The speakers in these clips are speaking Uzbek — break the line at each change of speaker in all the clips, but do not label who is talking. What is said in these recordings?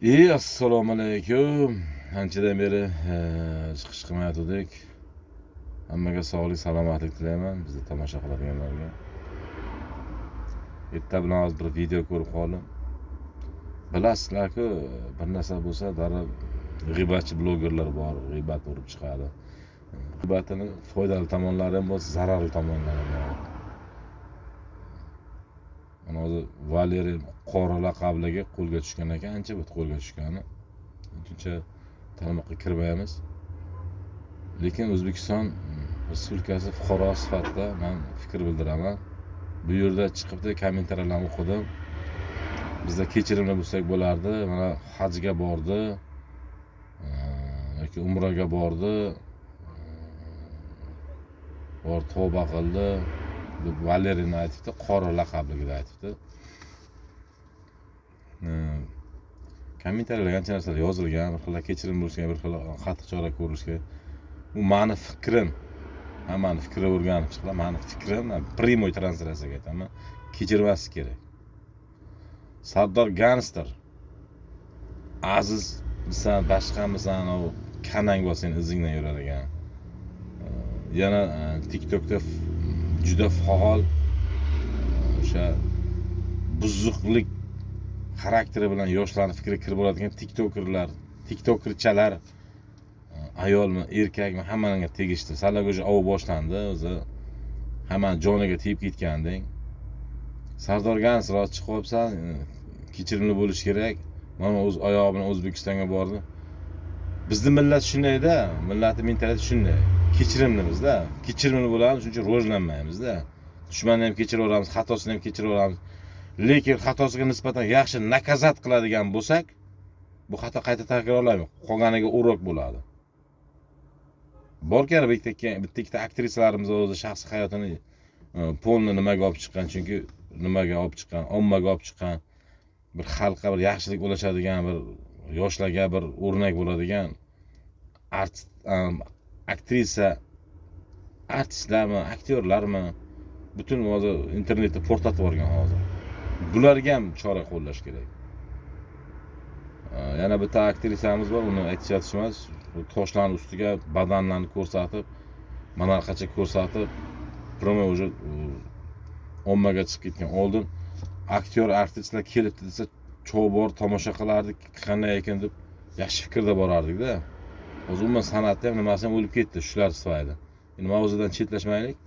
Assalomu alaykum. Anchadan beri chiqish qilmayotgandik. Hammaga sog'lik, salomatlik tilayman. Bizni tomosha qiladiganlarga. Erta bilan hozir bir video ko'rib qoldim. Bilasizlar-ku, bir narsa bo'lsa, darrov g'iybatchi blogerlar bor, g'iybat urib chiqadi. G'iybatning foydali tomonlari ham bor, zararli tomonlari ham bor. Mana hozir Valeriy qora laqabliga qo'lga tushgan ekan, ancha bo'ldi qo'lga tushgani. Shuncha tarmoqqa kirmaymiz. Lekin O'zbekiston Respublikasi fuqarosi sifatida men fikr bildiraman. Bu yerda chiqibdi, kommentariyalarni o'qidim. Bizda kechirimli bo'lsak bo'lardi. Mana hajga bordi, yoki umraga bordi, tavba qildi. Valeriyni aytibdi, qora laqabligida aytibdi. Kommentariyalarga ancha narsalar yozilgan, bir xil kechirim bo'lishga, bir xil qattiq chora ko'rishga. Bu meni fikrim. Hammani fikri o'rganib chiqlar. Meni fikrim, primoy translyatsiyaga aytaman. Kechirmas kerak. Sardor Gangster Aziz bisan, boshqamisan, o kanang bor sen izingdan yuradigan. Yana TikTokda juda faol o'sha buzuqlik xarakteri bilan yoshlarning fikri kirib oladigan tiktokerchalar ayolmi, erkakmi, hammaga tegishli. Salago'ja ov boshlandi, o'zi hammani joniga tegib ketganding. Sardor Gangster chiqib qolibsan, kechirimli bo'lish kerak. Mana o'z oyog'i bilan O'zbekistonga bordi. Bizning millat shundayda, millatning mentaliteti shunday. Kechirimlimiz-da. Kechirimli bo'lamiz, shuncha rivojlanmaymiz-da. Dushmanni ham kechiraveramiz, xatosini ham kechiraveramiz. Lekin xatosiga nisbatan yaxshi nakazat qiladigan bo'lsak, bu xato qayta takrorlanmaydi. Qolganiga urok bo'ladi. Borkan bitta ikkita aktrisalarimiz o'zi shaxsiy hayotini polni nimaga olib chiqqan, chunki nimaga olib chiqqan, ommaga olib chiqqan, bir xalqqa bir yaxshilik ulashadigan, bir yoshlarga bir o'rnak bo'ladigan aktrisa, artistlarmi, aktyorlarmi butun hozir internetda portlatib yuborgan hozir. Bularga ham chora qo'llash kerak. Yana bitta aktrisamiz bor, uni aytishimiz, toshlarning ustiga badanlarni ko'rsatib, manarqacha ko'rsatib, promo уже ommaga chiqib ketgan. Oldin aktyor, artistlar kelibdi desa, cho'bor tomosha qilardik, qanday ekan deb yaxshi fikrda borardik-da. Hozir umuman san'atda ham nimasi ham o'lib ketdi shular tufayli. Endi mavzudan chetlashmaylik.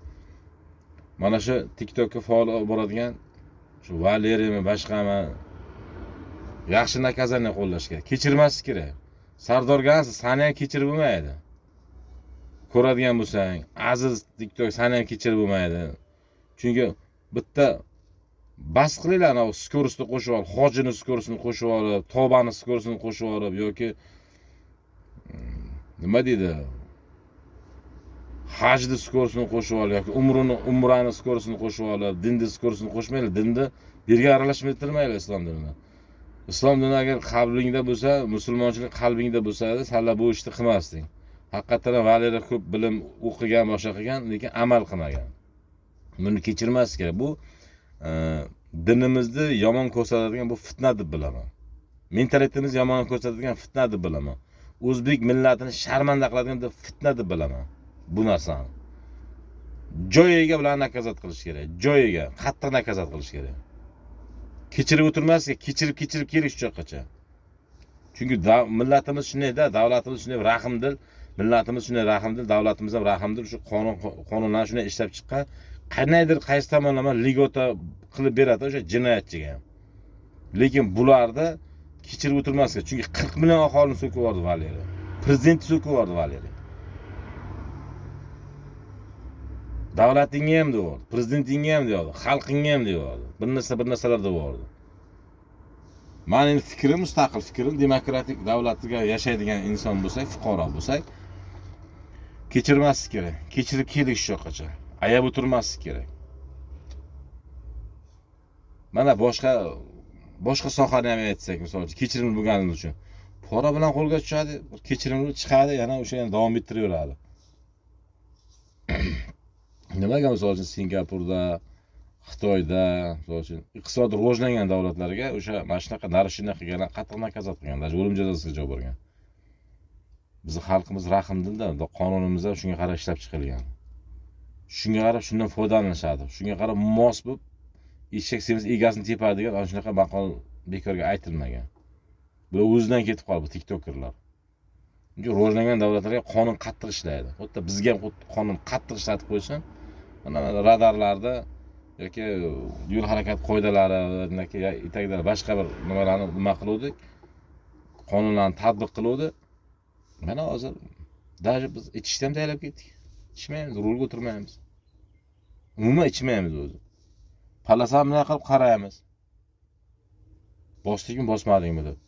Mana shu TikTokka faol boradigan shu Valeriymi, boshqami yaxshi nakazani qo'llash kerak. Kechirmas kerak. Sardor Gangster seni ham kechirib bo'lmaydi. Ko'radigan bo'lsang, Aziz TikTok seni ham kechirib bo'lmaydi. Chunki bitta bas qilinglar, ana skorousni qo'shib olib, hojini skorosini qo'shib olib, tobani skorosini qo'shib olib yoki nima deydi? Hajni skorosini qo'shib olib yoki umrani skorosini qo'shib olib, dinni skorosini qo'shmaylar. Dinni birga aralashtirmaylar islom dinini. Islom dini agar qalbingda bo'lsa, musulmonchilik qalbingda bo'lsa, salla bu ishni qilmasding. Haqiqatan Valeriy ko'p bilim o'qigan, boshqa qilgan, lekin amal qilmagan. Buni kechirmas kerak. Bu dinimizni yomon ko'rsatadigan bu fitna deb bilaman. Mentalitetimizni yomon ko'rsatadigan fitna deb bilaman. O'zbek millatini sharmanda qiladigan fitna deb bilaman. Bu narsani joyiga bilan nakazat qilish kerak. Joyiga qattiq nakazat qilish kerak. Kechirib o'tirmasga, kechirib kelish uchungacha. Chunki millatimiz shunday-da, davlatimiz shunday rahmdil, millatimiz shunday rahmdil, davlatimiz ham rahmdil. Shu qonunlarni shunday ishlab chiqqan, qanaydir qaysi tomonlama ligota qilib beradi o'sha jinoyatchiga ham. Lekin bularda kechirib o'tirmasga, chunki 40 million aholini so'kib yubordi Valeriy. Prezidentni so'kib yubordi Valeriy. Davlatingga ham deydi, prezidentingga ham deydi, xalqingga ham deydi. Bir narsalar deydi. Mening fikrim, mustaqil fikrim, demokratik davlatda yashaydigan inson bo'lsak, fuqaro bo'lsak, kechirmaslik kerak. Kechirib kelish yo'qacha. Ayab o'tirmaslik kerak. Mana boshqa sohani ham aytsak, masalan, kechirimli bo'lganligi uchun pora bilan qo'lga tushadi, kechirimli chiqadi, yana o'sha ham davom ettiraveradi. Nimaga masalan Singapurda, Xitoyda, misol uchun, iqtisodiy rivojlangan davlatlarga o'sha mana shunaqa narishina qilganlar qattiq nakazat qilgan, даже o'lim jazosiga javob bergan. Bizning xalqimiz rahmdilda, qonunimiz ham shunga qarab ishlab chiqilgan. Shunga qarab shundan foydalanishadi. Shunga qarab mos bo'lib eshak semiz egasini tepadigan ana shunaqa maqol bekorga aytilmagan. Bular o'zidan ketib qoldi bu tiktokerlar. Chunki rivojlangan davlatlarga qonun qattiq ishlaydi. Xuddi bizga ham qonun qattiq ishlatib qo'ysin, mana radarlarda yoki yo'l harakat qoidalari yoki etakda boshqa bir nimalarni nima qiluvdik, qonunlarni tatbiq qiluvdi. Mana hozir даже biz ichishdan tayyorlab ketdik. Ichmaymiz, rulga o'tirmaymiz. Umuman ichmaymiz o'zi. Palasamni qilib qaraymiz. Bosdikmi, bosmadingmi deb.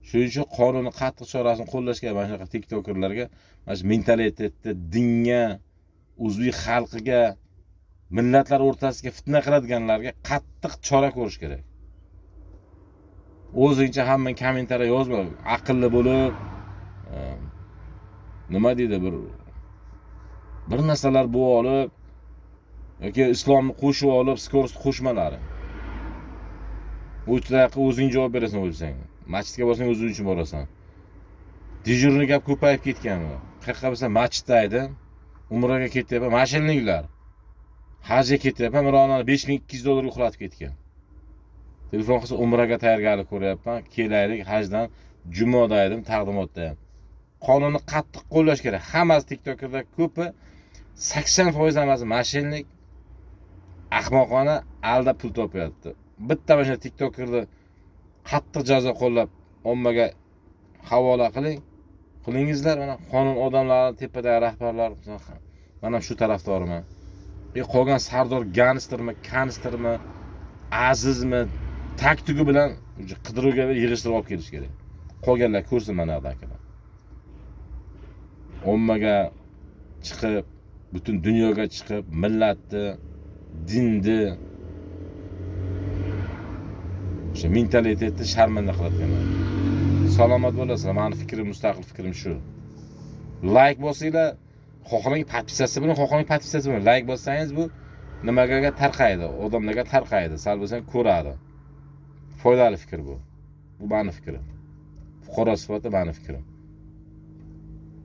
Shuning uchun qonunni qattiq chorasini qo'llashga mana shunaqa tiktokerlarga, mana shu mentalitetda dinga, o'zbek xalqiga, millatlar o'rtasiga fitna qiladiganlarga qattiq chora ko'rish kerak. O'zingcha hamma kommentariya yozma, aqlli bo'lib, nima deydi, bir narsalar bu olib yoki islomni qo'shib olib, skorost qo'shmalari. O'chdaqa o'zing javob berasan o'lsang. Masjidga borsang o'zing uchun borasan. Dijurni gap ko'payib ketgan. Qayerqa bo'lsa masjidda edi, umraga ketyapman, mashinliklar. Hajga ketyapman, Mironani $5200 uxlatib ketgan. Telefon qilsa umraga tayyorgarlik ko'ryapman, kelaylik hajdan, jumoda edim, taqdimotda ham. Qonunni qattiq qo'llash kerak. Hammasi tiktokerlar ko'pi 80% hammasi mashinlik, ahmoqona aldab pul topyapti. Bitta mana tiktokerni qattiq jazo qo'llab ommaga havola qilingizlar, mana qonun odamlari, tepadagi rahbarlar, mana shu tarafdorman. Qolgan Sardor gangstermi, kanstermi, azizmi, taktugi bilan qidiruvga yig'ishtirib olib kelish kerak. Qolganlar ko'rsin mana buyoqdagilar. Ommaga chiqib, butun dunyoga chiqib, millatni, dinni, o'sha mentalitetni sharmanda qiladiganlar. Salomat bo'lasizlar. Meni fikrim, mustaqil fikrim shu. Like bosinglar, xohlang podpisatsiya bilan, xohlang podpisatsiya bilan like bossangiz bu nimaga tarqaydi, odamlarga tarqaydi. Sal bo'lsa ko'radi. Foydali fikr bu. Bu meni fikrim. Fuqaro sifatida meni fikrim.